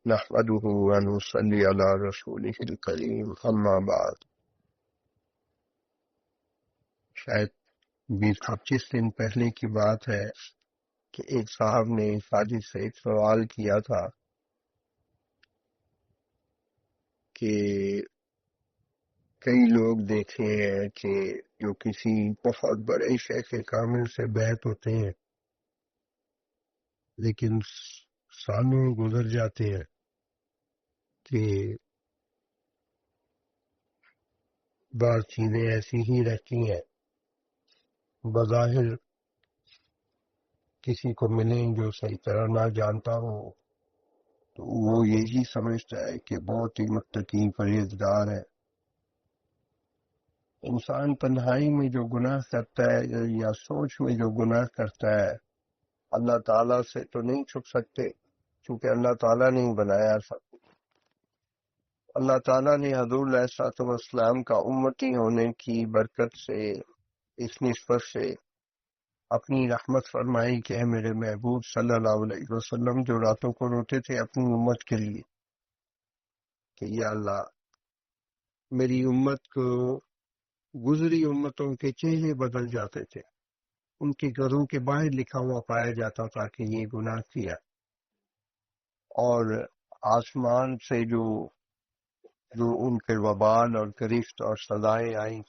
نحمده ونصلي على رسوله الكريم اما بعد. شاید 20-25 دن پہلے کی بات ہے کہ ایک صاحب نے ساجد سے ایک سوال کیا تھا کہ کئی لوگ دیکھے ہیں کہ جو کسی بہت بڑے شیخ کامل سے بیعت ہوتے ہیں لیکن سالوں گزر جاتے ہیں کہ بعض چیزیں ایسی ہی رہتی ہیں، بظاہر کسی کو ملیں جو صحیح طرح نہ جانتا ہو تو وہ یہی سمجھتا ہے کہ بہت ہی متقی پرہیزگار ہے۔ انسان تنہائی میں جو گناہ کرتا ہے یا سوچ میں جو گناہ کرتا ہے اللہ تعالیٰ سے تو نہیں چھپ سکتے، کیونکہ اللہ تعالیٰ نے ہی بنایا سب۔ اللہ تعالیٰ نے حضور علیہ الصلوۃ والسلام کا امتی ہونے کی برکت سے، اس نسبت سے اپنی رحمت فرمائی کہ اے میرے محبوب صلی اللہ علیہ وسلم جو راتوں کو روتے تھے اپنی امت کے لیے کہ یا اللہ میری امت کو گزری امتوں کے چہرے بدل جاتے تھے، ان کے گھروں کے باہر لکھا ہوا پایا جاتا تھا کہ یہ گناہ کیا، اور آسمان سے جو ان کے وبال اور گرفت اور سزائیں آئیں،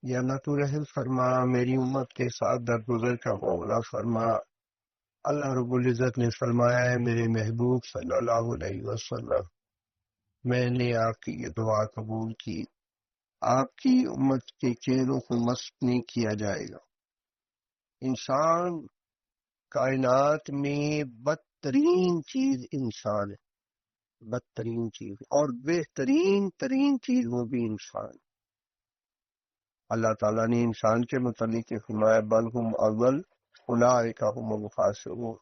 یا اللہ تو رحم فرما، میری امت کے ساتھ درگزر کا معاملہ فرما۔ اللہ رب العزت نے فرمایا ہے میرے محبوب صلی اللہ علیہ وسلم میں نے آپ کی یہ دعا قبول کی، آپ کی امت کے چہروں کو مسخ نہیں کیا جائے گا۔ انسان کائنات میں بدترین چیز انسان ہے، بدترین چیز، اور بہترین ترین چیز وہ بھی انسان۔ اللہ تعالیٰ نے انسان کے متعلق فرمایا بل ہم اول اولئک هم الخاسرون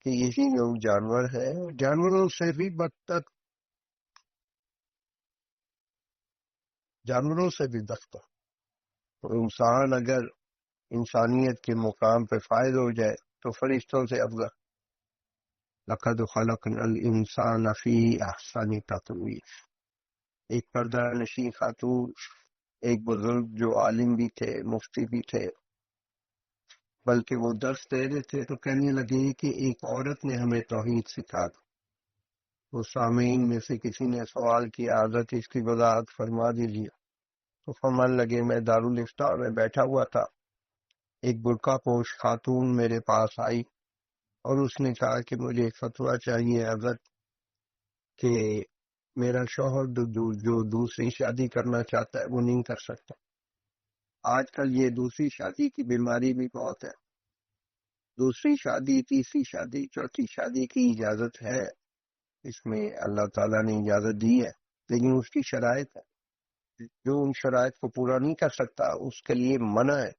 کہ یہی لوگ جانور ہیں، جانوروں سے بھی بدتر، جانوروں سے بھی بدتر۔ تو انسان اگر انسانیت کے مقام پہ فائز ہو جائے تو فرشتوں سے افضل۔ لقد خلقنا الانسان فی احسن تقویم۔ ایک پردہ نشین خاتون، ایک بزرگ جو عالم بھی تھے، مفتی بھی تھے، بلکہ وہ درس دے رہے تھے تو کہنے لگے کہ ایک عورت نے ہمیں توحید سکھا دی۔ وہ سامعین میں سے کسی نے سوال کیا حضرت اس کی وضاحت فرما دیجیے، تو فرمان لگے میں دارالفتاء میں بیٹھا ہوا تھا، ایک برقع پوش خاتون میرے پاس آئی اور اس نے کہا کہ مجھے ایک فتویٰ چاہیے حضرت کہ میرا شوہر جو دوسری شادی کرنا چاہتا ہے وہ نہیں کر سکتا۔ آج کل یہ دوسری شادی کی بیماری بھی بہت ہے، دوسری شادی، تیسری شادی، چوتھی شادی کی اجازت ہے، اس میں اللہ تعالیٰ نے اجازت دی ہے، لیکن اس کی شرائط ہے، جو ان شرائط کو پورا نہیں کر سکتا اس کے لیے منع ہے،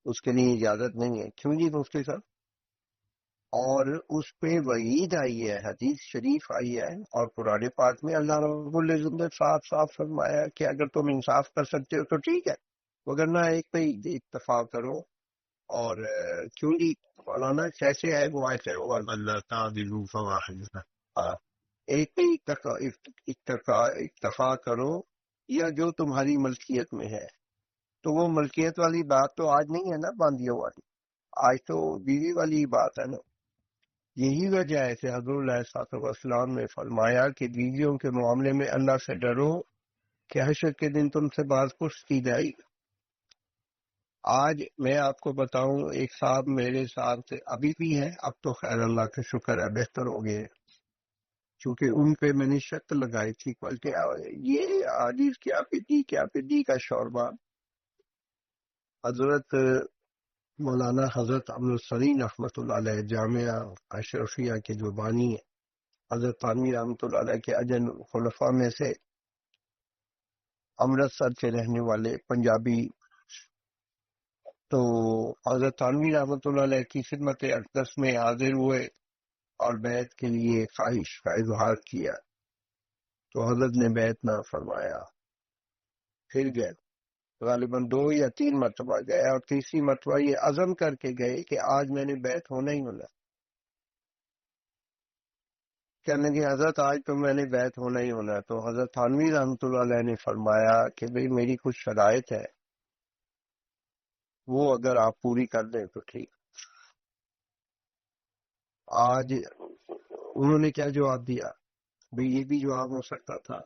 اس کے لیے اجازت نہیں ہے۔ کیوں جی مفتی صاحب؟ اور اس پہ وعید آئی ہے، حدیث شریف آئی ہے، اور قرآن پاک میں اللہ رب العزت نے صاف صاف فرمایا کہ اگر تم انصاف کر سکتے ہو تو ٹھیک ہے، وگرنہ ایک پہ اتفاق کرو۔ اور کیوں جی مولانا کیسے ہے وہ آئے وہ اللہ تعالیٰ فواحد، ایک پہ اتفاق کرو، یا جو تمہاری ملکیت میں ہے۔ تو وہ ملکیت والی بات تو آج نہیں ہے نا باندیوں والی، آج تو بیوی والی بات ہے نا۔ یہی وجہ ہے کہ حضور علیہ الصلوۃ والسلام نے فرمایا کہ بیویوں کے معاملے میں اللہ سے ڈرو کہ حشر کے دن تم سے باز پرس کی جائے گی۔ آج میں آپ کو بتاؤں، ایک صاحب میرے ساتھ ابھی بھی ہے، اب تو خیر اللہ کا شکر ہے بہتر ہو گئے، چونکہ ان پہ میں نے شرط لگائی تھی بلکہ یہ حدیث کیا پدی کا شوربہ۔ حضرت مولانا حضرت عبدالسلیم رحمۃ اللہ علیہ جامعہ اشرفیہ کے جو بانی ہیں، حضرت تھانوی رحمۃ اللہ علیہ کے اجن خلفاء میں سے، امرتسر کے رہنے والے پنجابی، تو حضرت تھانوی رحمۃ اللہ علیہ کی خدمت اقدس میں حاضر ہوئے اور بیعت کے لیے خواہش کا اظہار کیا، تو حضرت نے بیعت نہ فرمایا، پھر گئے، غالباً 2 یا 3 مرتبہ گئے، اور تیسری مرتبہ یہ عزم کر کے گئے کہ آج میں نے بیعت ہونا ہی ہونا۔ کہنے لگے حضرت آج تو میں نے بیعت ہونا ہی ہونا ہے. تو حضرت تھانوی رحمۃ اللہ علیہ نے فرمایا کہ بھئی میری کچھ شرائط ہے، وہ اگر آپ پوری کر دیں تو ٹھیک. آج انہوں نے کیا جواب دیا؟ بھئی یہ بھی جواب ہو سکتا تھا،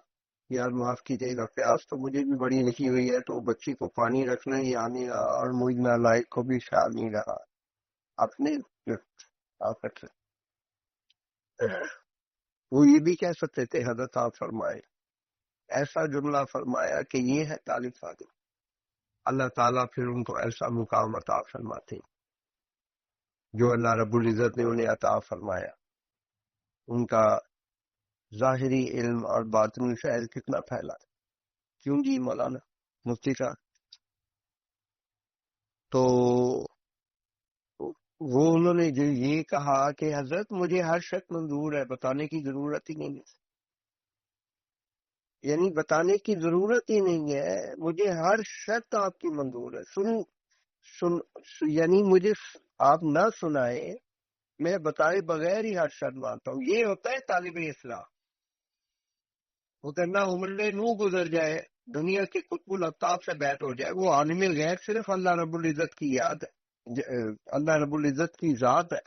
یار معاف کیجیے گا، پیاس تو مجھے بھی بڑی لکھی ہوئی ہے، تو بچی کو پانی رکھنا ہی آ نہیں رہا اور مجھ نالائق کو بھی خیال نہیں رہا. اپنے طاقت سے وہ یہ بھی کہہ سکتے تھے حضرت آپ فرمائے، ایسا جملہ فرمایا کہ یہ ہے طالب صادق. اللہ تعالیٰ پھر ان کو ایسا مقام عطا فرماتے جو اللہ رب العزت نے انہیں عطا فرمایا. ان کا ظاہری علم اور باطنی فیض کتنا پھیلا ہے. کیوں جی مولانا مفتی صاحب؟ تو وہ انہوں نے جو یہ کہا کہ حضرت مجھے ہر شک منظور ہے، بتانے کی ضرورت ہی نہیں ہے. یعنی بتانے کی ضرورت ہی نہیں ہے، مجھے ہر شک آپ کی منظور ہے. یعنی مجھے آپ نہ سنائے، میں بتائے بغیر ہی ہر شک مانتا ہوں. یہ ہوتا ہے طالب اصلاح. وہ کرنا عمر نو گزر جائے، دنیا کے قطب الافطاب سے بیعت ہو جائے، وہ عالم الغیب صرف اللہ رب العزت کی یاد ہے، اللہ رب العزت کی ذات ہے.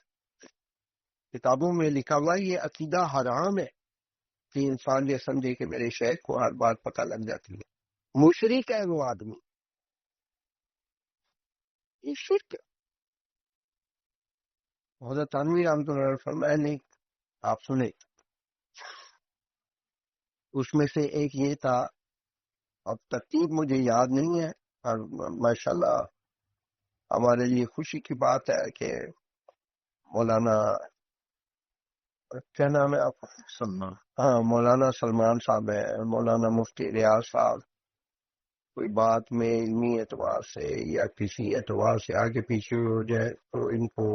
کتابوں میں لکھا ہوا یہ عقیدہ حرام ہے کہ انسان یہ سمجھے کہ میرے شیخ کو ہر بات پتہ لگ جاتی ہے. مشرک ہے وہ آدمی، یہ شرک ہے. حضرت تنویر رحمۃ اللہ علیہ فرمایا نہیں. آپ سنیں، اس میں سے ایک یہ تھا، اب ترتیب مجھے یاد نہیں ہے، اور ماشاءاللہ ہمارے لیے خوشی کی بات ہے کہ مولانا، کیا نام ہے آپ؟ سلمان. ہاں، مولانا سلمان صاحب ہیں، مولانا مفتی ریاض صاحب. کوئی بات میں علمی اعتبار سے یا کسی اعتبار سے آگے پیچھے ہو جائے تو ان کو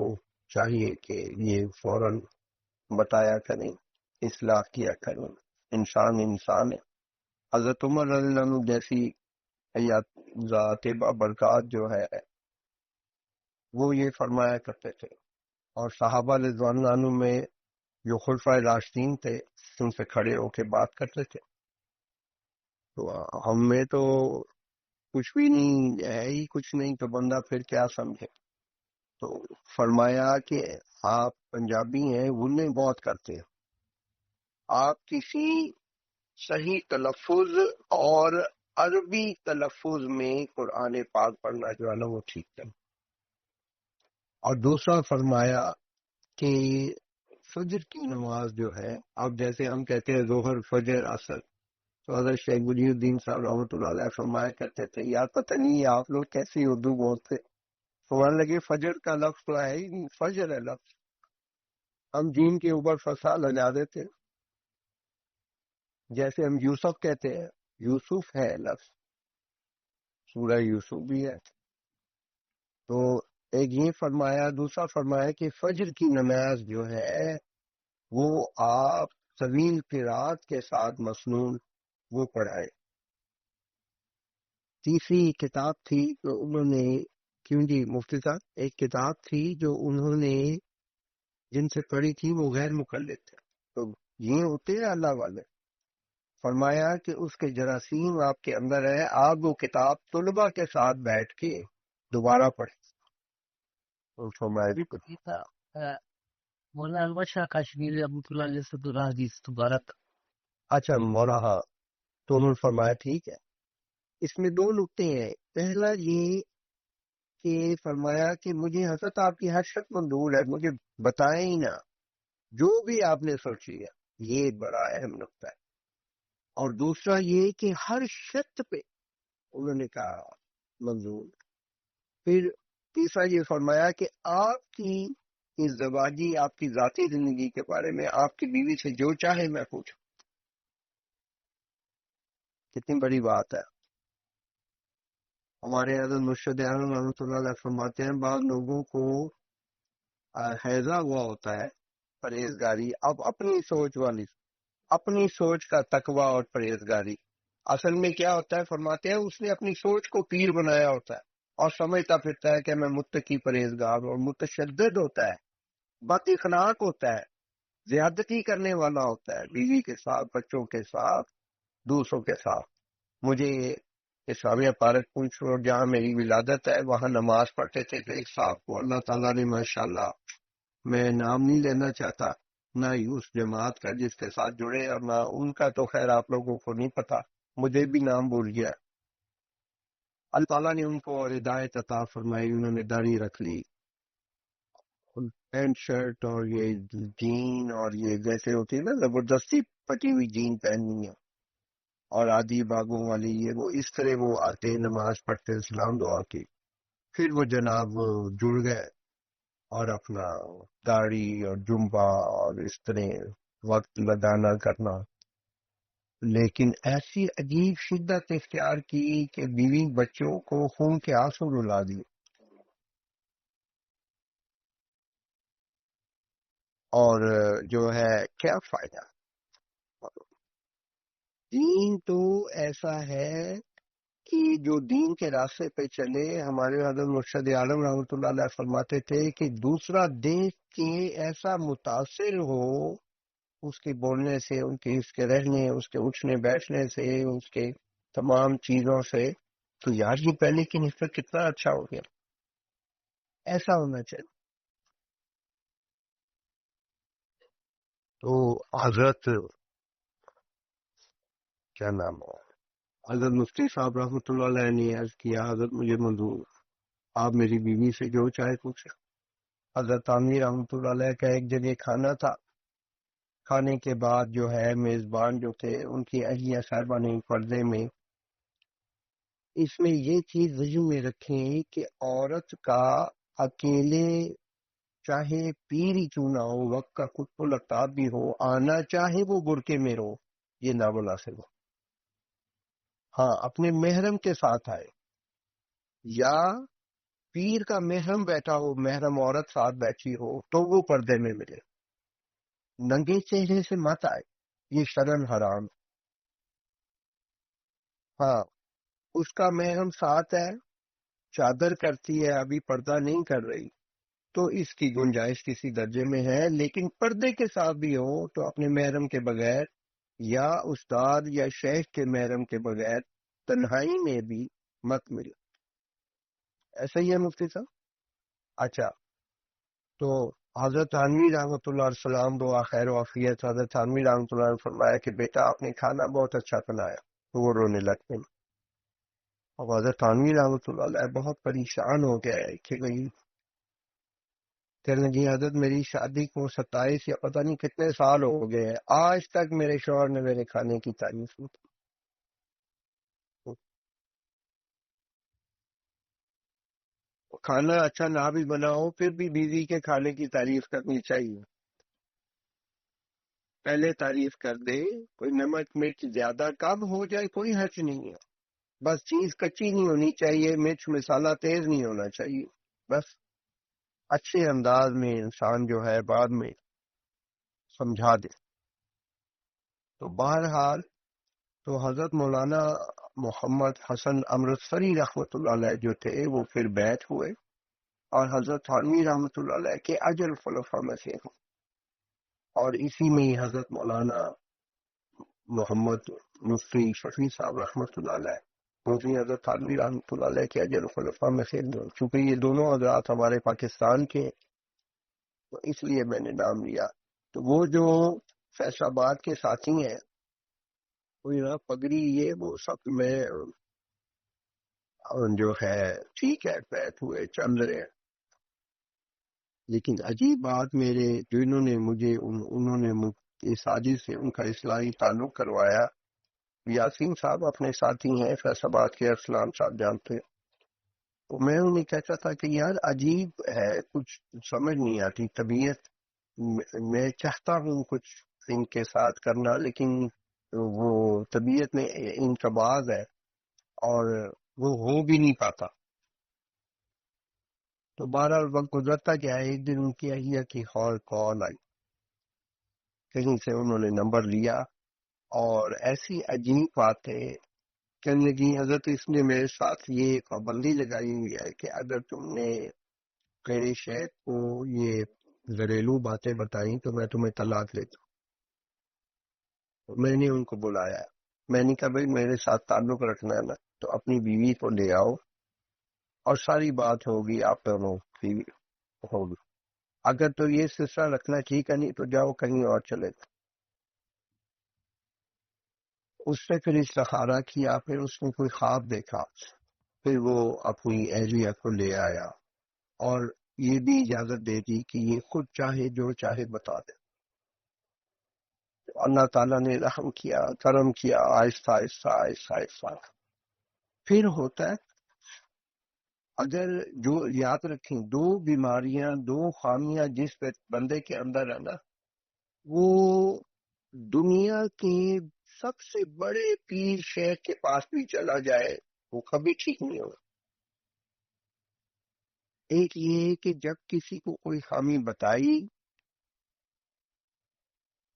چاہیے کہ یہ فوراً بتایا کریں، اصلاح کیا کریں. انسان انسان ہے. حضرت عمر رضی اللہ عنہ جیسی ذات برکات جو ہے وہ یہ فرمایا کرتے تھے، اور صحابہ رضوان اللہ عنہ میں جو خلفائے راشدین تھے ان سے کھڑے ہو کے بات کرتے تھے. تو ہم میں تو کچھ بھی نہیں ہے ہی، کچھ نہیں تو بندہ پھر کیا سمجھے. تو فرمایا کہ آپ پنجابی ہیں، غنیں بہت کرتے ہیں، آپ کسی صحیح تلفظ اور عربی تلفظ میں قرآن پاک پڑھنا جو ہے نا وہ ٹھیک ہے. اور دوسرا فرمایا کہ فجر کی نماز جو ہے، اب جیسے ہم کہتے ہیں ظہر فجر عصر، تو حضرت شیخ ولی الدین صاحب رحمۃ اللہ علیہ فرمایا کرتے تھے یار پتہ نہیں یہ آپ لوگ کیسی اردو بولتے. فرمانے لگے فجر کا لفظ تو ہے ہی نہیں، فجر ہے لفظ، ہم جین کے اوپر فصا لگا دیتے ہیں. جیسے ہم یوسف کہتے ہیں، یوسف ہے لفظ، سورہ یوسف بھی ہے. تو ایک یہ فرمایا، دوسرا فرمایا کہ فجر کی نماز جو ہے وہ آپ طویل قرات کے ساتھ مسنون وہ پڑھائے. تیسری کتاب تھی جو انہوں نے، کیوں جی مفتی صاحب، ایک کتاب تھی جو انہوں نے جن سے پڑھی تھی وہ غیر مقلد تھے، تو یہ ہوتے ہیں اللہ والے. فرمایا کہ اس کے جراثیم آپ کے اندر ہے، آپ وہ کتاب طلباء کے ساتھ بیٹھ کے دوبارہ پڑھیں. تھا مولانا انور شاہ کشمیری رحمۃ اللہ علیہ سے دورہ حدیث مبارک. اچھا مولا، ہاں. تو انہوں نے فرمایا ٹھیک ہے. اس میں دو نقطے ہیں. پہلا یہ کہ فرمایا کہ مجھے حضرت آپ کی ہر شک منظور ہے، مجھے بتائیں ہی نہ، جو بھی آپ نے سوچی ہے. یہ بڑا اہم نقطہ ہے. اور دوسرا یہ کہ ہر شرط پہ انہوں نے کہا منظور. پھر تیسرا یہ فرمایا کہ آپ کی ازدواجی، آپ کی ذاتی زندگی کے بارے میں آپ کی بیوی سے جو چاہے میں پوچھوں. کتنی بڑی بات ہے. ہمارے حضرت مرشد اعظم رحمۃ اللہ علیہ فرماتے ہیں بعض لوگوں کو حیضہ ہوا ہوتا ہے، پرہیزگاری، اب اپنی سوچ والی، اپنی سوچ کا تقوی اور پرہیزگاری. اصل میں کیا ہوتا ہے فرماتے ہیں اس نے اپنی سوچ کو پیر بنایا ہوتا ہے اور سمجھتا پھرتا ہے کہ میں متقی پرہیزگار، اور متشدد ہوتا ہے، بد اخلاق ہوتا ہے. زیادتی کرنے والا ہوتا ہے بیوی کے ساتھ، بچوں کے ساتھ، دوسروں کے ساتھ. مجھے اسلامیہ پارک پوچھ روڈ جہاں میری ولادت ہے وہاں نماز پڑھتے تھے تو ایک صاحب کو اللہ تعالیٰ نے ماشاءاللہ، میں نام نہیں لینا چاہتا، نہ ہی اس جماعت کا جس کے ساتھ جڑے اور نہ ان کا، تو خیر آپ لوگوں کو نہیں پتا، مجھے بھی نام بھول گیا. اللہ تعالیٰ نے ان کو ہدایت عطا فرمائی، انہوں نے داڑھی رکھ لی، پینٹ شرٹ اور یہ جین اور یہ جیسے ہوتی ہے نا زبردستی پٹی ہوئی جین پہننی ہے اور آدھی باغوں والی، یہ وہ اس طرح وہ آتے نماز پڑھتے سلام دعا کی. پھر وہ جناب وہ جڑ گئے اور اپنا داڑھی اور جمبا اور اس طرح وقت لگانا کرنا، لیکن ایسی عجیب شدت اختیار کی کہ بیوی بچوں کو خون کے آنسو رلا دی. اور جو ہے کیا فائدہ؟ دین تو ایسا ہے کہ جو دین کے راستے پہ چلے، ہمارے حضرت مرشد عالم رحمۃ اللہ علیہ فرماتے تھے کہ دوسرا دیکھ کے ایسا متاثر ہو اس کے بولنے سے، اس کے رہنے، اس کے اٹھنے بیٹھنے سے، اس کے تمام چیزوں سے، تو یار یہ پہلے کی نسبت کتنا اچھا ہو گیا. ایسا ہونا چاہیے. تو حضرت کیا نام ہو، حضرت مفتی صاحب رحمۃ اللہ علیہ نے عرض کیا حضرت مجھے منظور، آپ میری بیوی سے جو چاہے پوچھیں. حضرت عامر رحمۃ اللہ علیہ کا ایک جگہ کھانا تھا، کھانے کے بعد جو ہے میزبان جو تھے ان کی اہلیہ صاحبہ نے پردے میں اس میں یہ چیز ذہن میں رکھیں کہ عورت کا اکیلے چاہے پیر ہی کیوں نہ ہو، وقت کا قطب الافطاب بھی ہو، آنا چاہے وہ برقعے میں رہو، یہ نامناسب ہو. ہاں اپنے محرم کے ساتھ آئے، یا پیر کا محرم بیٹھا ہو، محرم عورت ساتھ بیٹھی ہو تو وہ پردے میں ملے، ننگے چہرے سے مت آئے، یہ شرعن حرام. ہاں اس کا محرم ساتھ ہے، چادر کرتی ہے، ابھی پردہ نہیں کر رہی، تو اس کی گنجائش کسی درجے میں ہے، لیکن پردے کے ساتھ بھی ہو تو اپنے محرم کے بغیر یا استاد یا شیخ کے محرم کے بغیر تنہائی میں بھی مت ملے. ایسا ہی ہے مفتی صاحب. اچھا، تو حضرت تھانوی رحمۃ اللہ علیہ السلام دعا خیر و عافیت، حضرت تھانوی رحمۃ اللہ علیہ نے فرمایا کہ بیٹا آپ نے کھانا بہت اچھا بنایا، تو وہ رونے لگتے ہیں. اور حضرت تھانوی رحمۃ اللہ علیہ بہت پریشان ہو گیا ہے کہ بھئی کہنے لگی حضرت میری شادی کو 27 یا پتہ نہیں کتنے سال ہو گئے ہیں، آج تک میرے شوہر نے میرے کھانے کی تعریف نہیں کی. کھانا اچھا نہ بھی بناؤ پھر بھی بیوی کے کھانے کی تعریف کرنی چاہیے. پہلے تعریف کر دے، کوئی نمک مرچ زیادہ کم ہو جائے کوئی حرج نہیں ہے، بس چیز کچی نہیں ہونی چاہیے، مرچ مسالہ تیز نہیں ہونا چاہیے، بس اچھے انداز میں انسان جو ہے بعد میں سمجھا دے. تو بہرحال تو حضرت مولانا محمد حسن امرتسری رحمۃ اللہ علیہ جو تھے وہ پھر بیعت ہوئے اور حضرت تھانوی رحمۃ اللہ علیہ کے اجل خلفاء میں سے ہوں، اور اسی میں ہی حضرت مولانا محمد مفتی شفیع صاحب رحمۃ اللہ علیہ مفتی حضرت تھانوی رحمۃ اللہ علیہ کے اجل خلفاء میں سے، چونکہ یہ دونوں حضرات ہمارے پاکستان کے، تو اس لیے میں نے نام لیا. تو وہ جو فیصل آباد کے ساتھی ہیں وہ یہاں پگڑی یہ وہ سب میں جو ہے ٹھیک ہے بیت ہوئے چل رہے ہیں، لیکن عجیب بات میرے جو انہوں نے اس سازش سے ان کا اصلاحی تعلق کروایا. یاسین صاحب اپنے ساتھی ہیں فیصل آباد کے، ارسلان صاحب جانتے ہیں، تو میں انہیں کہتا تھا کہ یار عجیب ہے، کچھ سمجھ نہیں آتی طبیعت، میں چاہتا ہوں کچھ ان کے ساتھ کرنا لیکن وہ طبیعت میں انقباض ہے اور وہ ہو بھی نہیں پاتا. تو بہرحال وقت گزرتا گیا، ایک دن ان کی اہلیہ کی کال آئی، کہیں سے انہوں نے نمبر لیا اور ایسی عجیب بات ہے، کہنے لگی حضرت اس نے میرے ساتھ یہ پابندی لگائی ہوئی ہے کہ اگر تم نے میرے شیخ کو یہ گھریلو باتیں بتائیں تو میں تمہیں طلاق لیتا ہوں. میں نے ان کو بلایا، میں نے کہا بھائی میرے ساتھ تعلق رکھنا ہے نا تو اپنی بیوی کو لے آؤ اور ساری بات ہوگی، آپ دونوں کی ہوگی. اگر تو یہ سلسلہ رکھنا ٹھیک ہے، نہیں تو جاؤ کہیں اور چلے جاؤ. اس نے پھر استخارہ کیا، پھر اس نے کوئی خواب دیکھا، پھر وہ اپنی اہلیہ کو لے آیا اور یہ بھی اجازت دے دی کہ یہ خود چاہے جو چاہے بتا دے. اللہ تعالیٰ نے رحم کیا، کرم کیا، آہستہ آہستہ آہستہ آہستہ. پھر ہوتا ہے اگر جو یاد رکھیں دو بیماریاں، دو خامیاں جس بندے کے اندر ہے نا، وہ دنیا کے سب سے بڑے پیر شیخ کے پاس بھی چلا جائے وہ کبھی ٹھیک نہیں ہوگا. ایک یہ ہے کہ جب کسی کو کوئی خامی بتائی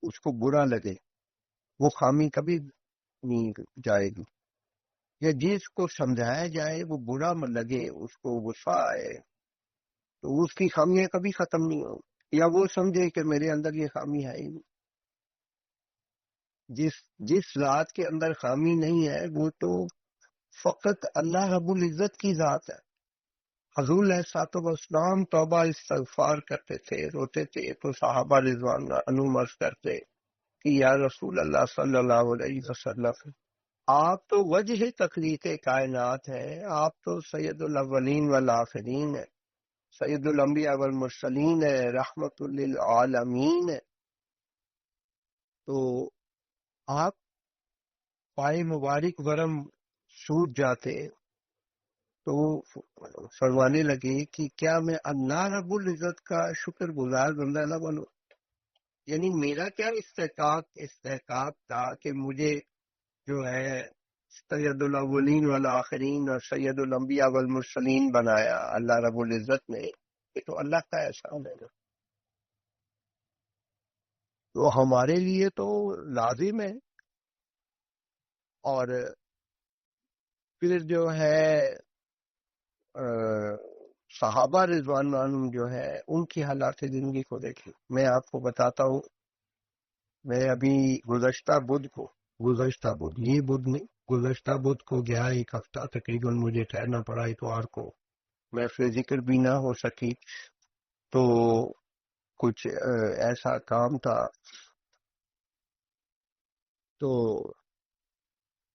اس کو برا لگے، وہ خامی کبھی نہیں جائے گی. یا جس کو سمجھایا جائے وہ برا مت لگے، اس کو غصہ آئے، تو اس کی خامیاں کبھی ختم نہیں ہوں. یا وہ سمجھے کہ میرے اندر یہ خامی ہے ہی نہیں. جس ذات کے اندر خامی نہیں ہے وہ تو فقط اللہ رب العزت کی ذات ہے. حضور علیہ الصلوۃ والسلام توبہ استغفار کرتے تھے، روتے تھے، تو صحابہ رضوان عنہم عرض کرتے کہ یا رسول اللہ صلی اللہ علیہ وسلم، آپ تو وجہ تخلیق کائنات ہیں، آپ تو سید الاولین والآخرین ہیں، سید الانبیاء والمرسلین ہے، رحمت للعالمین ہے. تو آپ پائے مبارک ورم سوٹ جاتے تو فرمانے لگے کہ کیا میں اللہ رب العزت کا شکر گزار بندہ نہ بنوں؟ یعنی میرا کیا استحقاق تھا کہ مجھے جو ہے سید الاولین والآخرین اور سید الانبیاء والمرسلین بنایا اللہ رب العزت نے. یہ تو اللہ کا احسان ہے نا. تو ہمارے لیے تو لازم ہے. اور پھر جو ہے صحابہ رضوان عنہم جو ہے ان کی حالات زندگی کو دیکھیں. میں آپ کو بتاتا ہوں، میں ابھی گزشتہ بدھ یہ بدھ نہیں، گزشتہ بدھ کو گیا، ایک ہفتہ تقریباً مجھے ٹھہرنا پڑا اتوار کو. میں پھر ذکر بھی نہ ہو سکی تو کچھ ایسا کام تھا. تو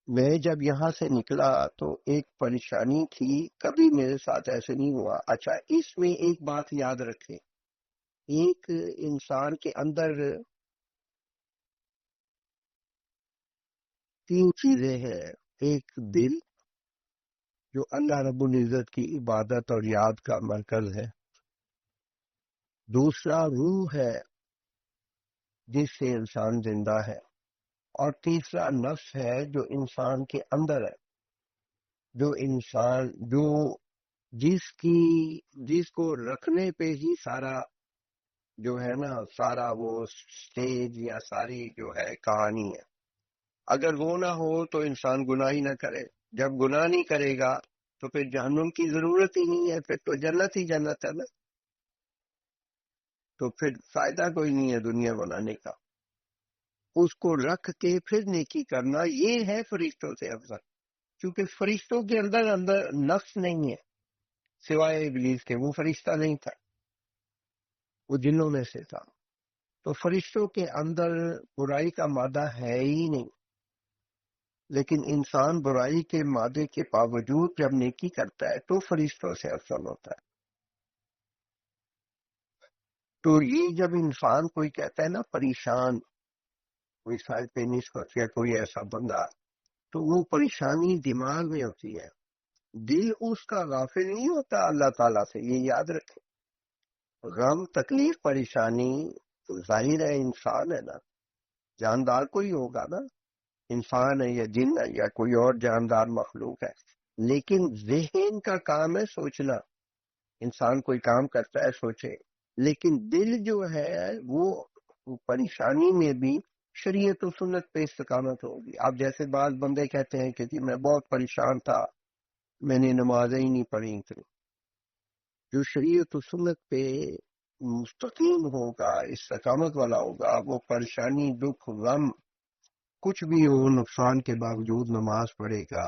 میں جب یہاں سے نکلا تو ایک پریشانی تھی، کبھی میرے ساتھ ایسے نہیں ہوا. اچھا اس میں ایک بات یاد رکھیں، ایک انسان کے اندر تین چیزیں ہیں. ایک دل جو اللہ رب العزت کی عبادت اور یاد کا مرکز ہے، دوسرا روح ہے جس سے انسان زندہ ہے، اور تیسرا نفس ہے جو انسان کے اندر ہے، جو جس کو رکھنے پہ ہی سارا جو ہے نا، سارا وہ سٹیج یا ساری جو ہے کہانی ہے. اگر وہ نہ ہو تو انسان گناہ ہی نہ کرے. جب گناہ نہیں کرے گا تو پھر جہنم کی ضرورت ہی نہیں ہے، پھر تو جنت ہی جنت ہے نا. تو پھر فائدہ کوئی نہیں ہے دنیا بنانے کا. اس کو رکھ کے پھر نیکی کرنا، یہ ہے فرشتوں سے افضل. کیونکہ فرشتوں کے اندر نفس نہیں ہے سوائے ابلیس کے، وہ فرشتہ نہیں تھا، وہ جنوں میں سے تھا. تو فرشتوں کے اندر برائی کا مادہ ہے ہی نہیں. لیکن انسان برائی کے مادے کے باوجود جب نیکی کرتا ہے تو فرشتوں سے افضل ہوتا ہے. تو یہ جب انسان کوئی کہتا ہے نا پریشان، کوئی سائڈ پہ نہیں یا کوئی ایسا بندہ، تو وہ پریشانی دماغ میں ہوتی ہے، دل اس کا غافل نہیں ہوتا اللہ تعالیٰ سے. یہ یاد رکھیں، غم تکلیف پریشانی تو ظاہر ہے انسان ہے نا، جاندار کوئی ہوگا نا، انسان ہے یا جن ہے یا کوئی اور جاندار مخلوق ہے. لیکن ذہن کا کام ہے سوچنا. انسان کوئی کام کرتا ہے سوچے، لیکن دل جو ہے وہ پریشانی میں بھی شریعت و سنت پہ استقامت ہوگی. آپ جیسے بعض بندے کہتے ہیں کہ جی میں بہت پریشان تھا، میں نے نمازیں ہی نہیں پڑھی تھی. جو شریعت و سنت پہ مستقیم ہوگا، استقامت والا ہوگا، وہ پریشانی دکھ غم کچھ بھی ہو نقصان کے باوجود نماز پڑھے گا،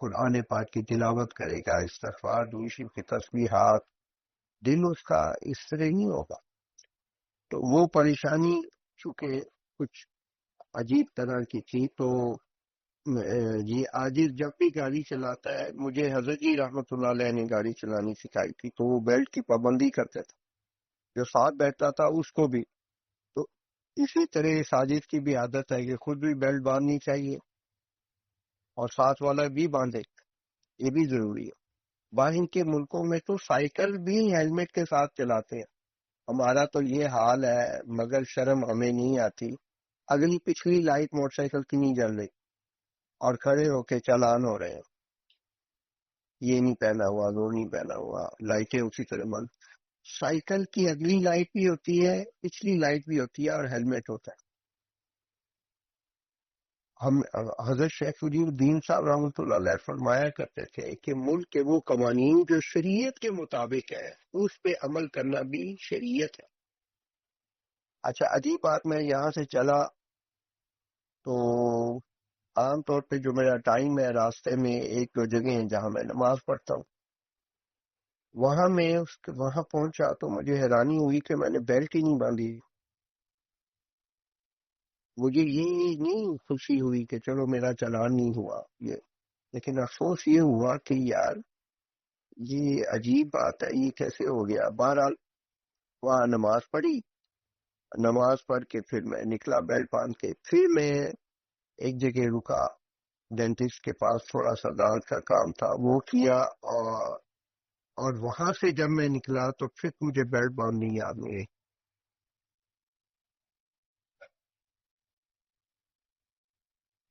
قرآن پاک کی تلاوت کرے گا، استغفار دوسری کی تسبیحات، دل اس کا اس طرح نہیں ہوگا. تو وہ پریشانی چونکہ کچھ عجیب طرح کی تھی. تو جی عاجز جب بھی گاڑی چلاتا ہے، مجھے حضرت جی رحمت اللہ علیہ نے گاڑی چلانی سکھائی تھی، تو وہ بیلٹ کی پابندی کرتے تھے، جو ساتھ بیٹھتا تھا اس کو بھی. تو اسی طرح ساجد کی بھی عادت ہے کہ خود بھی بیلٹ باندھنی چاہیے اور ساتھ والا بھی باندھے، یہ بھی ضروری ہے. باہر کے ملکوں میں تو سائیکل بھی ہیلمٹ کے ساتھ چلاتے ہیں، ہمارا تو یہ حال ہے، مگر شرم ہمیں نہیں آتی. اگلی پچھلی لائٹ موٹر سائیکل کی نہیں جل رہی اور کھڑے ہو کے چالان ہو رہے ہیں، یہ نہیں پہنا ہوا، وہ نہیں پہنا ہوا، لائٹیں اسی طرح بند. سائیکل کی اگلی لائٹ بھی ہوتی ہے، پچھلی لائٹ بھی ہوتی ہے، اور ہیلمٹ ہوتا ہے. ہم حضرت شیخ وجیر الدین صاحب رحمۃ اللہ علیہ فرمایا کرتے تھے کہ ملک کے وہ قوانین جو شریعت کے مطابق ہے اس پہ عمل کرنا بھی شریعت ہے. اچھا عجیب بات، میں یہاں سے چلا تو عام طور پہ جو میرا ٹائم ہے راستے میں ایک دو جگہ ہیں جہاں میں نماز پڑھتا ہوں، وہاں پہنچا تو مجھے حیرانی ہوئی کہ میں نے بیلٹ ہی نہیں باندھی. مجھے یہ نہیں خوشی ہوئی کہ چلو میرا چلان نہیں ہوا، یہ لیکن افسوس یہ ہوا کہ یار یہ عجیب بات ہے، یہ کیسے ہو گیا. بہرحال وہاں نماز پڑھی، نماز پڑھ کے پھر میں نکلا بیلٹ باندھ کے. پھر میں ایک جگہ رکا، ڈینٹسٹ کے پاس تھوڑا سا دانت کا کام تھا وہ کیا، اور وہاں سے جب میں نکلا تو پھر مجھے بیلٹ باندھنی یاد نہیں رہی.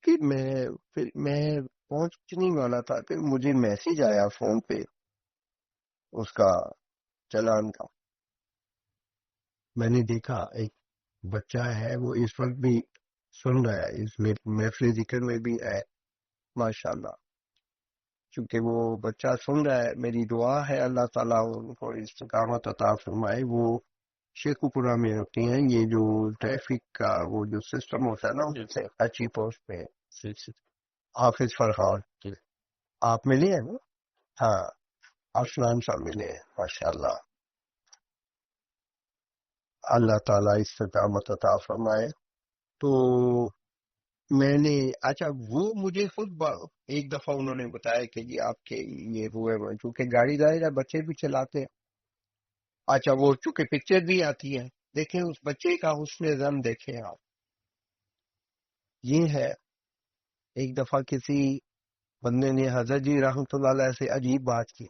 پھر میں پہنچنے والا تھا کہ مجھے میسج آیا فون پہ اس کا چلان کا. میں نے دیکھا ایک بچہ ہے، وہ اس وقت بھی سن رہا ہے، اس میں محفل ذکر میں بھی ہے ماشاءاللہ. چونکہ وہ بچہ سن رہا ہے، میری دعا ہے اللہ تعالیٰ ان کو استقامت عطا فرمائے. وہ شیخو پورہ میں ہوتی ہیں، یہ جو ٹریفک کا وہ جو سسٹم ہوتا ہے نا، جیسے اچھی پوسٹ پہ حافظ فرحان، آپ ملے ہیں نا؟ ہاں، افنان صاحب ملے ہیں ماشاءاللہ. اللہ تعالیٰ استقامت عطا فرمائے. تو میں نے اچھا وہ مجھے خود ایک دفعہ انہوں نے بتایا کہ جی آپ کے یہ ہوئے، چونکہ گاڑی ظاہر ہے بچے بھی چلاتے ہیں. اچھا وہ چونکہ پکچر بھی آتی ہے، دیکھیں اس بچے کا حسن ضم دیکھیں آپ. یہ ہے ایک دفعہ کسی بندے نے حضرت جی رحمۃ اللہ علیہ سے عجیب بات کی،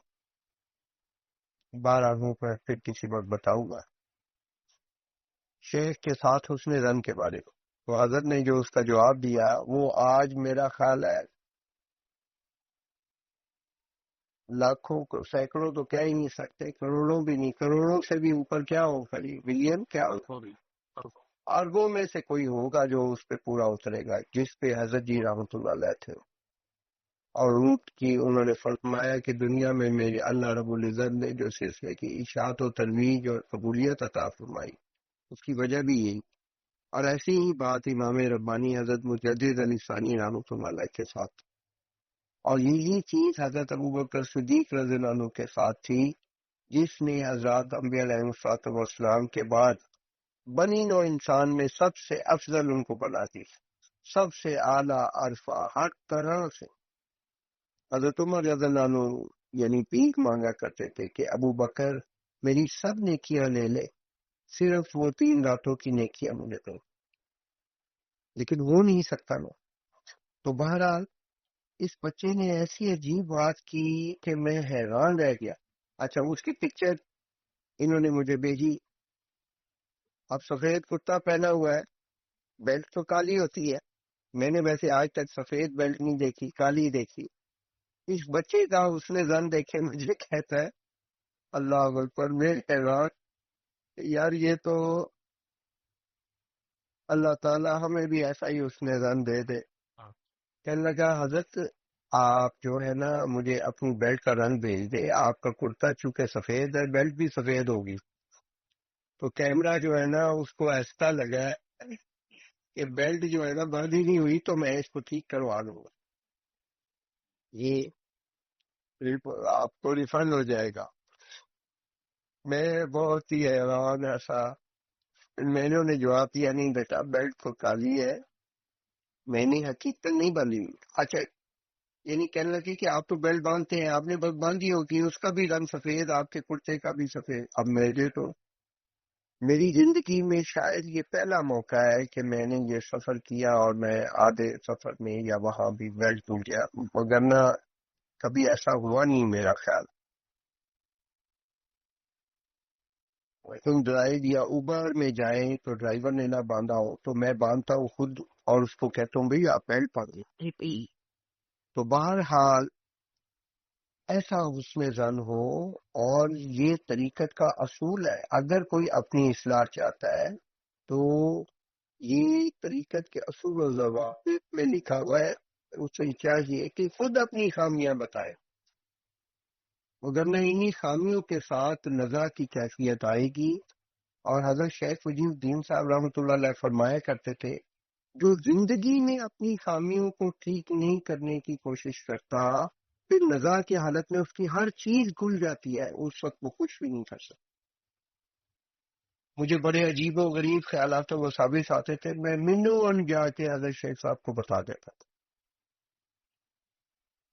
12 منہ پر پھر کسی وقت بتاؤں گا. شیخ کے ساتھ حسن ضم کے بارے میں تو حضرت نے جو اس کا جواب دیا وہ آج میرا خیال ہے لاکھوں کو، سینکڑوں تو کہہ ہی نہیں سکتے، کروڑوں بھی نہیں، کروڑوں سے بھی اوپر کیا ہو، خالی بلین کیا ہو، اربوں میں سے کوئی ہوگا جو اس پہ پورا اترے گا جس پہ حضرت جی رحمۃ اللہ علیہ تھے. اور انہوں نے فرمایا کہ دنیا میں میرے اللہ رب العزت نے جو سلسلے کی اشاعت و ترویج اور قبولیت عطا فرمائی، اس کی وجہ بھی یہی. اور ایسی ہی بات امام ربانی حضرت مجدد علی ثانی رحمۃ اللہ علیہ کے ساتھ، اور یہی چیز حضرت ابوبکر صدیق رضی اللہ عنہ کے ساتھ تھی، جس نے حضرات انبیاء علیہ الصلوۃ والسلام کے بعد بنی نوع انسان میں سب سے افضل ان کو بنا دی، سب سے اعلیٰ عرفہ ہر طرح سے. حضرت عمر رضی اللہ عنہ یعنی پیک مانگا کرتے تھے کہ ابو بکر میری سب نیکیاں لے لے، صرف وہ 3 راتوں کی نیکیاں مجھے دو، لیکن وہ نہیں سکتا نا. تو بہرحال اس بچے نے ایسی عجیب بات کی کہ میں حیران رہ گیا. اچھا اس کی پکچر انہوں نے مجھے بھیجی، اب سفید کرتا پہنا ہوا ہے، بیلٹ تو کالی ہوتی ہے، میں نے ویسے آج تک سفید بیلٹ نہیں دیکھی، کالی دیکھی. اس بچے کا حسن زن دیکھے مجھے کہتا ہے اللہ اکبر، میں حیران، یار یہ تو اللہ تعالیٰ ہمیں بھی ایسا ہی حسن زن دے دے. کہنے لگا حضرت آپ جو ہے نا مجھے اپنی بیلٹ کا رنگ بھیج دے، آپ کا کرتا چونکہ سفید ہے بیلٹ بھی سفید ہوگی. تو کیمرہ جو ہے نا اس کو ایسا لگا ہے کہ بیلٹ جو ہے نا باندھی نہیں ہوئی تو میں اس کو ٹھیک کروا دوں گا، یہ آپ کو ریفنڈ ہو جائے گا۔ میں بہت ہی حیران ایسا، میں نے جواب دیا نہیں بیٹا بیلٹ تو کالی ہے، میں نے حقیقت نہیں باندھی ہوئی۔ اچھا یعنی کہنے لگی کہ آپ تو بیلٹ باندھتے ہیں، آپ نے بس باندھی ہوگی، اس کا بھی رنگ سفید، آپ کے کرتے کا بھی سفید۔ اب میری زندگی میں شاید یہ پہلا موقع ہے کہ میں نے یہ سفر کیا اور میں آدھے سفر میں یا وہاں بھی بیلٹ بھول گیا، وگرنہ کبھی ایسا ہوا نہیں میرا خیال۔ تم ڈرائیو یا اوبر میں جائیں تو ڈرائیور نے نہ باندھا ہو تو میں باندھتا ہوں خود اور اس کو کہتا ہوں بھئی آپ بیلٹ باندھیں۔ تو بہرحال ایسا اس میں زن ہو، اور یہ طریقت کا اصول ہے، اگر کوئی اپنی اصلاح چاہتا ہے تو یہ طریقت کے اصول و ضوابط میں لکھا ہوا ہے، اسے چاہیے کہ خود اپنی خامیاں بتائے، مگر انہی خامیوں کے ساتھ نزا کی کیفیت آئے گی۔ اور حضرت شیخ وجیہ الدین صاحب رحمۃ اللہ علیہ فرمایا کرتے تھے جو زندگی میں اپنی خامیوں کو ٹھیک نہیں کرنے کی کوشش کرتا، پھر نزا کی حالت میں اس کی ہر چیز گل جاتی ہے، اس وقت وہ کچھ بھی نہیں کر سکتا۔ مجھے بڑے عجیب و غریب خیالات و وساوس آتے تھے، میں منوں جا کے حضرت شیخ صاحب کو بتا دیتا تھا،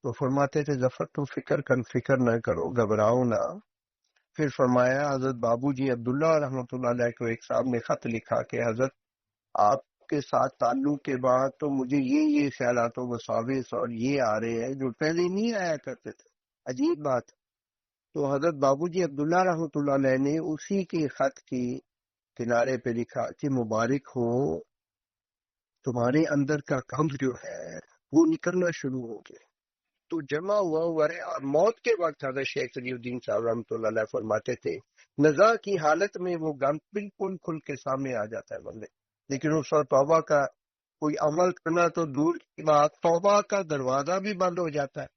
تو فرماتے تھے ظفر تم فکر نہ کرو، گھبراؤ نہ۔ پھر فرمایا حضرت بابو جی عبداللہ رحمۃ اللہ علیہ کو ایک صاحب نے خط لکھا کہ حضرت آپ کے ساتھ تعلق کے بعد تو مجھے یہ خیالات و وساوس اور یہ آ رہے ہیں جو پہلے نہیں آیا کرتے تھے، عجیب بات۔ تو حضرت بابو جی عبداللہ رحمۃ اللہ علیہ نے اسی کے خط کی کنارے پہ لکھا کہ مبارک ہو، تمہارے اندر کا کمز جو ہے وہ نکلنا شروع ہو گیا۔ تو جمع ہوا ہے، اور موت کے وقت حضرت شیخ صدی الدین صاحب رحمۃ اللہ علیہ فرماتے تھے نزا کی حالت میں وہ گند بالکل کھل کے سامنے آ جاتا ہے بندے، لیکن اس وقت توبہ کا کوئی عمل کرنا تو دور کی بات، توبہ کا دروازہ بھی بند ہو جاتا ہے،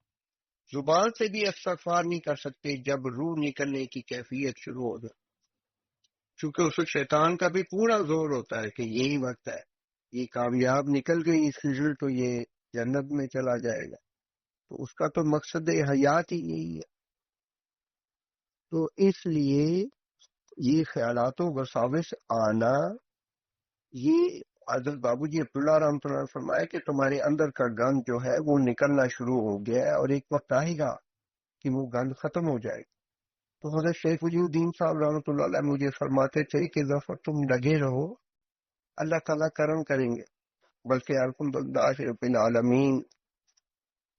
زبان سے بھی استغفار نہیں کر سکتے جب روح نکلنے کی کیفیت شروع ہو جائے، چونکہ اس وقت شیطان کا بھی پورا زور ہوتا ہے کہ یہی وقت ہے، یہ کامیاب نکل گئی اس رزلٹ تو یہ جنت میں چلا جائے گا، تو اس کا تو مقصد حیات ہی یہی ہے۔ تو اس لیے یہ خیالات و وساوس آنا، یہ حضرت بابو جی عبداللہ رحمۃ اللہ نے فرمایا کہ تمہارے اندر کا گند جو ہے وہ نکلنا شروع ہو گیا ہے، اور ایک وقت آئے گا کہ وہ گند ختم ہو جائے گا۔ تو حضرت شیخ وجیہ الدین صاحب رحمۃ اللہ علیہ مجھے فرماتے تھے کہ ظفر تم لگے رہو، اللہ تعالیٰ کرم کریں گے، بلکہ الحمدللہ رب العالمین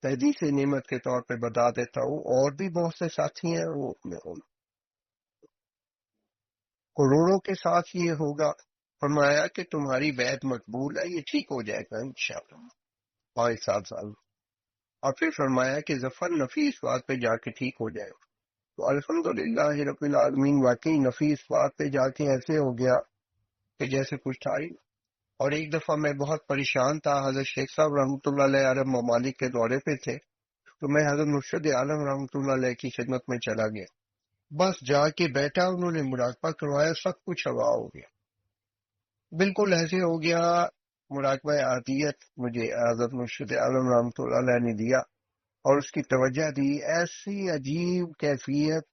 تحدیث نعمت کے طور پہ بتا دیتا ہوں، اور بھی بہت سے ساتھی ہیں، وہ کروڑوں کے ساتھ یہ ہوگا۔ فرمایا کہ تمہاری بیعت مقبول ہے، یہ ٹھیک ہو جائے گا انشاءاللہ 5-7 سال۔ اور پھر فرمایا کہ ظفر نفیس بات پہ جا کے ٹھیک ہو جائے گا۔ تو الحمدللہ رب العالمین واقعی نفیس بات پہ جا کے ایسے ہو گیا کہ جیسے کچھ تھا ہی۔ اور ایک دفعہ میں بہت پریشان تھا، حضرت شیخ صاحب رحمۃ اللہ علیہ عرب ممالک کے دورے پہ تھے، تو میں حضرت مرشد عالم رحمۃ اللہ علیہ کی خدمت میں چلا گیا، بس جا کے بیٹھا، انہوں نے مراقبہ کروایا، سب کچھ ہوا ہو گیا، بالکل ایسے ہو گیا۔ مراقبہ عادیت مجھے حضرت مرشد عالم رحمۃ اللہ علیہ نے دیا، اور اس کی توجہ دی، ایسی عجیب کیفیت،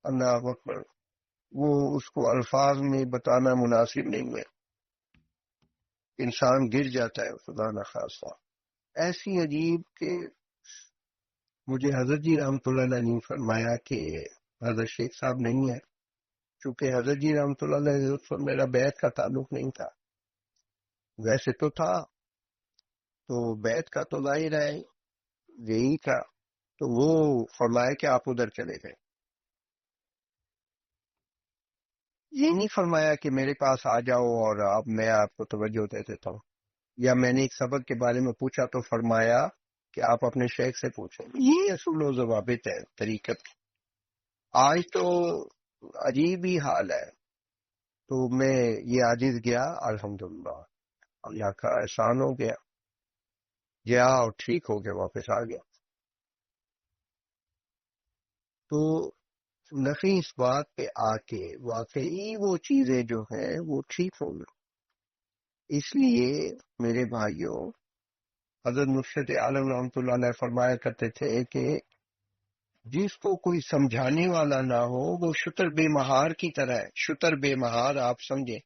اللہ اکبر، وہ اس کو الفاظ میں بتانا مناسب نہیں ہے، انسان گر جاتا ہے خدا نخواستہ، ایسی عجیب کہ مجھے حضرت جی رحمۃ اللہ علیہ نے فرمایا کہ حضرت شیخ صاحب نہیں ہے، چونکہ حضرت جی رحمۃ اللہ علیہ سے میرا بیعت کا تعلق نہیں تھا، ویسے تو تھا، تو بیعت کا تو ظاہر ہے یہی تھا، تو وہ فرمایا کہ آپ ادھر چلے گئے، یہ نہیں فرمایا کہ میرے پاس آ جاؤ اور اب میں آپ کو توجہ دے دیتا ہوں، یا میں نے ایک سبق کے بارے میں پوچھا تو فرمایا کہ آپ اپنے شیخ سے پوچھیں، یہ اصول و ضوابط ہے طریقت کی۔ آج تو عجیب ہی حال ہے، تو میں یہ عاجز گیا، الحمدللہ اللہ کا احسان ہو گیا، گیا اور ٹھیک ہو گیا، واپس آ گیا۔ تو نفی اس بات پہ آ کے واقعی وہ چیزیں جو ہیں وہ ٹھیک ہوں گی۔ اس لیے میرے بھائیوں، حضرت مرشد عالم رحمۃ اللہ علیہ فرمایا کرتے تھے کہ جس کو کوئی سمجھانے والا نہ ہو وہ شتر بے مہار کی طرح ہے۔ شتر بے مہار آپ سمجھیں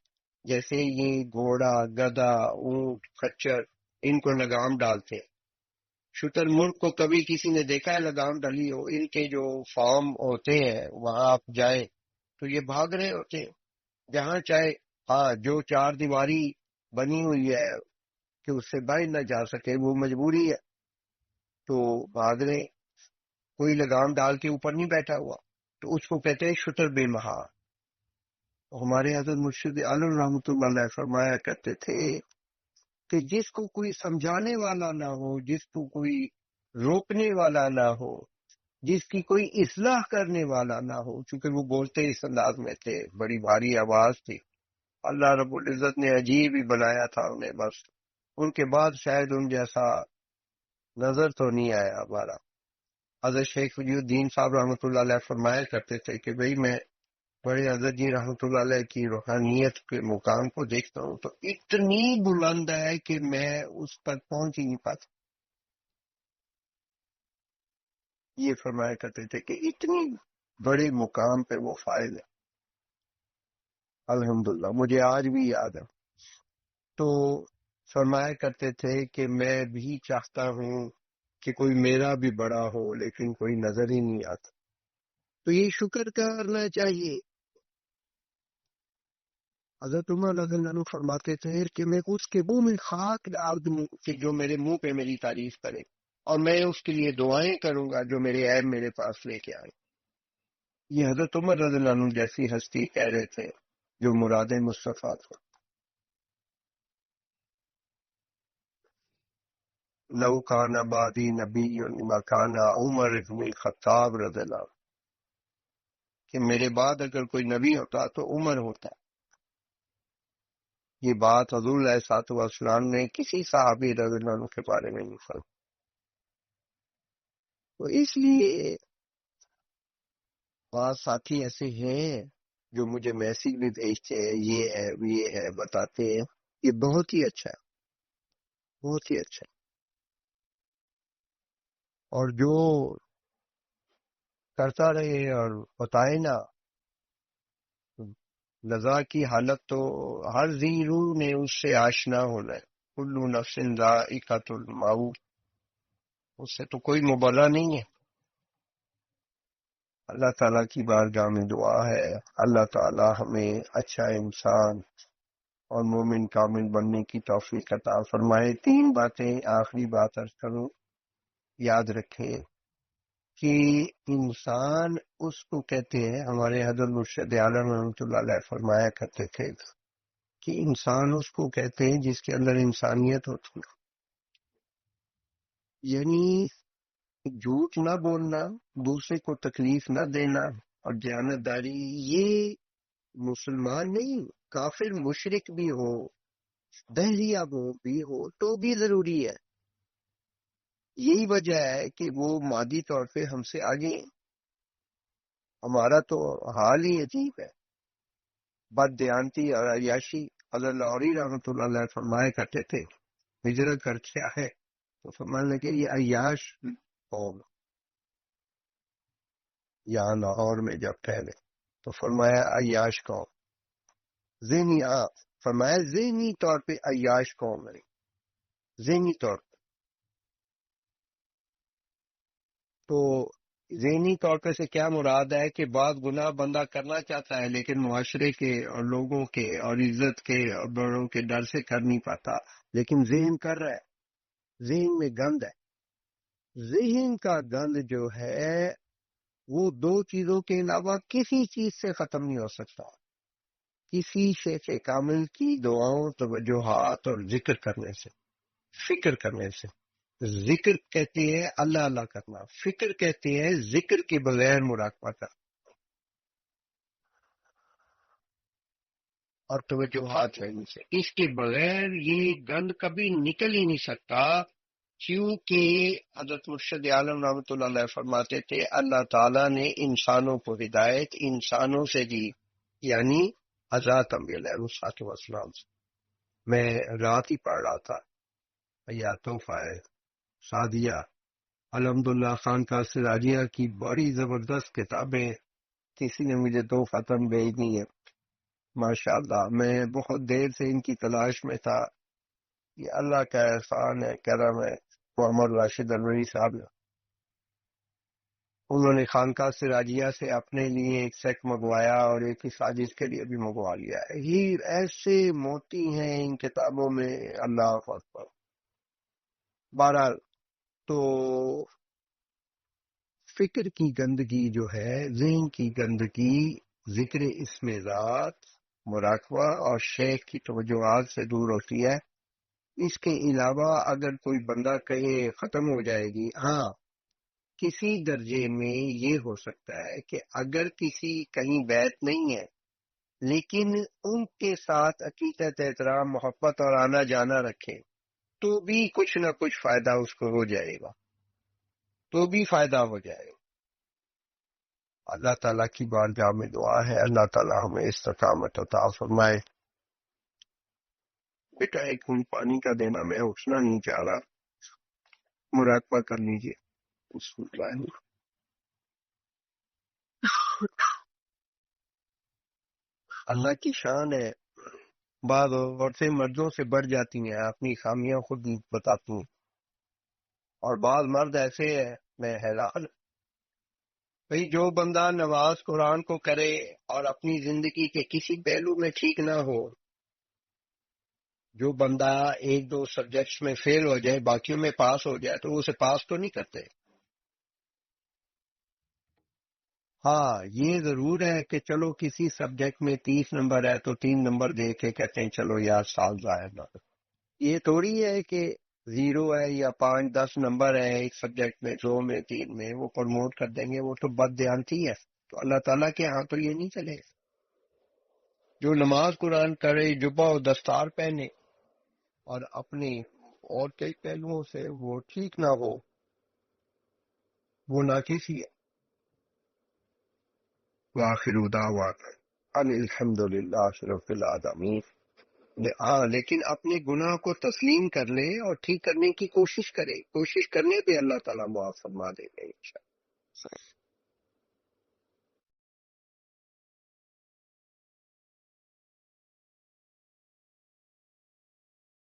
جیسے یہ گھوڑا، گدھا، اونٹ، خچر، ان کو لگام ڈالتے ہیں۔ شتر مرغ کو کبھی کسی نے دیکھا ہے لگام ڈلی ہو؟ ان کے جو فارم ہوتے ہیں وہاں آپ جائیں تو یہ بھاگ رہے ہوتے ہیں جہاں چاہے۔ ہاں، جو چار دیواری بنی ہوئی ہے کہ اس سے باہر نہ جا سکے وہ مجبوری ہے تو بھاگ رہے، کوئی لگام ڈال کے اوپر نہیں بیٹھا ہوا، تو اس کو کہتے ہیں شتر بے مہار۔ ہمارے حضرت مرشد عالم رحمۃ اللہ علیہ فرمایا کرتے تھے کہ جس کو کوئی سمجھانے والا نہ ہو، جس کو کوئی روکنے والا نہ ہو، جس کی کوئی اصلاح کرنے والا نہ ہو، چونکہ وہ بولتے اس انداز میں تھے، بڑی بھاری آواز تھی، اللہ رب العزت نے عجیب ہی بنایا تھا انہیں، بس ان کے بعد شاید ان جیسا نظر تو نہیں آیا ہمارا۔ حضرت شیخ ولی الدین صاحب رحمۃ اللہ علیہ فرمایا کرتے تھے کہ بھئی میں بڑے حضرت جی رحمۃ اللہ علیہ کی روحانیت کے مقام کو دیکھتا ہوں تو اتنی بلند ہے کہ میں اس پر پہنچ ہی نہیں پاتا۔ یہ فرمایا کرتے تھے کہ اتنی بڑے مقام پہ وہ فائز ہے، الحمدللہ مجھے آج بھی یاد ہے۔ تو فرمایا کرتے تھے کہ میں بھی چاہتا ہوں کہ کوئی میرا بھی بڑا ہو لیکن کوئی نظر ہی نہیں آتا، تو یہ شکر کرنا چاہیے۔ حضرت عمر رضی اللہ عنہ فرماتے تھے کہ میں اس کے منہ میں خاک ڈال دوں کہ جو میرے منہ پہ میری تعریف کرے، اور میں اس کے لیے دعائیں کروں گا جو میرے عیب میرے پاس لے کے آئے۔ یہ حضرت عمر رضی اللہ عنہ جیسی ہستی کہہ رہے تھے جو مراد مصطفیٰ تھا۔ لو کان بعدی نبی مکان عمر بن الخطاب رضی اللہ عنہ، کہ میرے بعد اگر کوئی نبی ہوتا تو عمر ہوتا۔ یہ بات حضور علیہ الصلوۃ والسلام نے کسی صحابی رضی اللہ عنہ کے بارے میں نہیں فرمائی۔ تو اس لیے بعض ساتھی ایسے ہیں جو مجھے میسج بھی بھیجتے ہیں، یہ ہے بتاتے ہیں، یہ بہت ہی اچھا ہے، بہت ہی اچھا ہے۔ اور جو کرتا رہے اور بتائے نا، لذا کی حالت تو ہر ذی روح نے اس سے آشنا ہونا ہے، کل نفس ذائقۃ الموت، اس سے تو کوئی مبرا نہیں ہے۔ اللہ تعالیٰ کی بارگاہ میں دعا ہے اللہ تعالیٰ ہمیں اچھا انسان اور مومن کامل بننے کی توفیق عطا فرمائے۔ تین باتیں آخری بات عرض کروں، یاد رکھیں کہ انسان اس کو کہتے ہیں، ہمارے حضرت مرشد عالم رحمۃ اللہ علیہ فرمایا کرتے تھے کہ انسان اس کو کہتے ہیں جس کے اندر انسانیت ہوتی ہے، یعنی جھوٹ نہ بولنا، دوسرے کو تکلیف نہ دینا اور دیانتداری۔ یہ مسلمان نہیں، کافر مشرک بھی ہو، دہریہ بھی ہو تو بھی ضروری ہے۔ یہی وجہ ہے کہ وہ مادی طور پہ ہم سے آگے ہیں، ہمارا تو حال ہی عجیب ہے، بد دیانتی اور عیاشی۔ حضرت لاہوری رحمۃ اللہ علیہ فرمایا کرتے تھے ہجرت کرتے ہے تو فرمانے لگے یہ عیاش قوم، یہاں لاہور میں جب ٹھہرے تو فرمایا عیاش قوم، ذہنی فرمایا ذہنی طور پہ عیاش قوم ہے، ذہنی طور پہ۔ تو ذہنی طور پہ سے کیا مراد ہے کہ بعض گناہ بندہ کرنا چاہتا ہے لیکن معاشرے کے اور لوگوں کے اور عزت کے اور بڑوں کے ڈر سے کر نہیں پاتا، لیکن ذہن کر رہا ہے، ذہن میں گند ہے۔ ذہن کا گند جو ہے وہ دو چیزوں کے علاوہ کسی چیز سے ختم نہیں ہو سکتا، کسی شیخ کامل کی دعاؤں، توجہات اور ذکر کرنے سے، فکر کرنے سے۔ ذکر کہتے ہیں اللہ اللہ کرنا، فکر کہتے ہیں ذکر کے بغیر مراقبہ کرنا، اور توجہات رہنے سے۔ اس کے بغیر یہ گند کبھی نکل ہی نہیں سکتا کیونکہ حضرت مرشد عالم رحمۃ اللہ علیہ فرماتے تھے اللہ تعالیٰ نے انسانوں کو ہدایت انسانوں سے دی، یعنی حضرت انبیاء علیہ السلام سے۔ میں رات ہی پڑھ رہا تھا یا تحفہ ہے سعدیہ الحمدللہ خان کا سراجیہ کی بڑی زبردست کتابیں، کسی نے مجھے دو ختم بھیجنی ہے ماشاءاللہ، میں بہت دیر سے ان کی تلاش میں تھا۔ یہ اللہ کا احسان ہے، کرم ہے۔ محمد راشد انوری صاحب انہوں نے خانقاہ سراجیہ سے اپنے لیے ایک سیٹ منگوایا اور ایک ساجد کے لیے بھی منگوا لیا ہے۔ یہ ایسے موتی ہیں ان کتابوں میں، اللہ اکبر۔ بہرحال تو فکر کی گندگی جو ہے، ذہن کی گندگی، ذکر اسم ذات، مراقبہ اور شیخ کی توجہات سے دور ہوتی ہے۔ اس کے علاوہ اگر کوئی بندہ کہے ختم ہو جائے گی، ہاں کسی درجے میں یہ ہو سکتا ہے کہ اگر کسی کہیں بیت نہیں ہے لیکن ان کے ساتھ عقیدت احترام محبت اور آنا جانا رکھے تو بھی کچھ نہ کچھ فائدہ اس کو ہو جائے گا، تو بھی فائدہ ہو جائے گا۔ اللہ تعالیٰ کی بارگاہ میں دعا ہے اللہ تعالیٰ ہمیں استقامت عطا فرمائے۔ بیٹا ایک گھونٹ پانی کا دینا، میں اٹھنا نہیں چاہ رہا، مراقبہ کر لیجیے۔ بسم اللہ۔ اللہ کی شان ہے، بعض عورتیں مردوں سے بڑھ جاتی ہیں، اپنی خامیاں خود بتاتی ہیں، اور بعض مرد ایسے ہیں، میں حیران۔ بھئی جو بندہ نماز قرآن کو کرے اور اپنی زندگی کے کسی پہلو میں ٹھیک نہ ہو، جو بندہ ایک دو سبجیکٹس میں فیل ہو جائے باقیوں میں پاس ہو جائے تو اسے پاس تو نہیں کرتے۔ ہاں یہ ضرور ہے کہ چلو کسی سبجیکٹ میں 30 نمبر ہے تو 3 نمبر دے کے کہتے ہیں چلو یار سال ضائع نہ ہو۔ یہ تھوڑی ہے کہ 0 ہے یا 5-10 نمبر ہے ایک سبجیکٹ میں، 2 میں، 3 میں، وہ پروموٹ کر دیں گے، وہ تو بد دیانتی ہے۔ تو اللہ تعالیٰ کے ہاں تو یہ نہیں چلے۔ جو نماز قرآن کرے، جبہ و دستار پہنے اور اپنے اور کئی پہلوؤں سے وہ ٹھیک نہ ہو، وہ ناکسی ہے۔ وآخر دعوانا ان الحمد للہ رب العالمین۔ ہاں لیکن اپنے گناہ کو تسلیم کر لے اور ٹھیک کرنے کی کوشش کرے، کوشش کرنے پہ اللہ تعالیٰ معاف فرما دے گا انشاءاللہ۔